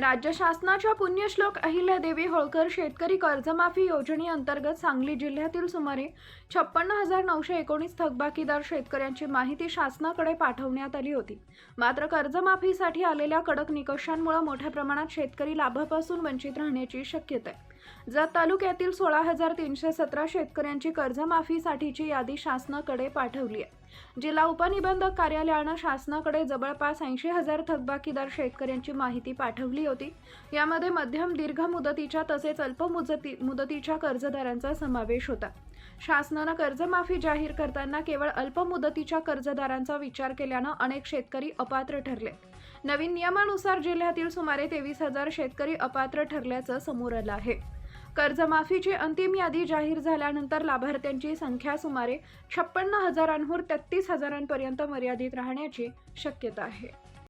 राज्य शासनाच्या पुण्यश्लोक अहिल्यादेवी होळकर शेतकरी कर्जमाफी योजनेअंतर्गत सांगली जिल्ह्यातील सुमारे 56,919 थकबाकीदार शेतकऱ्यांची माहिती शासनाकडे पाठवण्यात आली होती। मात्र कर्जमाफीसाठी आलेल्या कडक निकषांमुळे मोठ्या प्रमाणात शेतकरी लाभापासून वंचित राहण्याची शक्यता आहे। जत तालुक्यातील 16,317 शेतकऱ्यांची कर्जमाफीसाठीची यादी शासनाकडे पाठवली आहे। जिल्हा उपनिबंधक कार्यालयाने शासनाकडे जवळपास 80,000 थकबाकीदार शेतकऱ्यांची माहिती पाठवली होती। यामध्ये मध्यम दीर्घ मुदतीच्या तसेच अल्प मुदतीच्या कर्जदारांचा समावेश होता। शासनाने कर्जमाफी जाहीर करताना केवळ अल्प मुदतीच्या कर्जदारांचा विचार केल्याने अनेक शेतकरी अपात्र ठरले। नवीन नियमानुसार जिल्ह्यातील सुमारे 23,000 शेतकरी अपात्र ठरल्याचं समोर आलं आहे। कर्जमाफीची अंतिम यादी जाहीर झाल्यानंतर लाभार्थ्यांची संख्या सुमारे 56,000हून 33,000पर्यंत मर्यादित राहण्याची शक्यता आहे।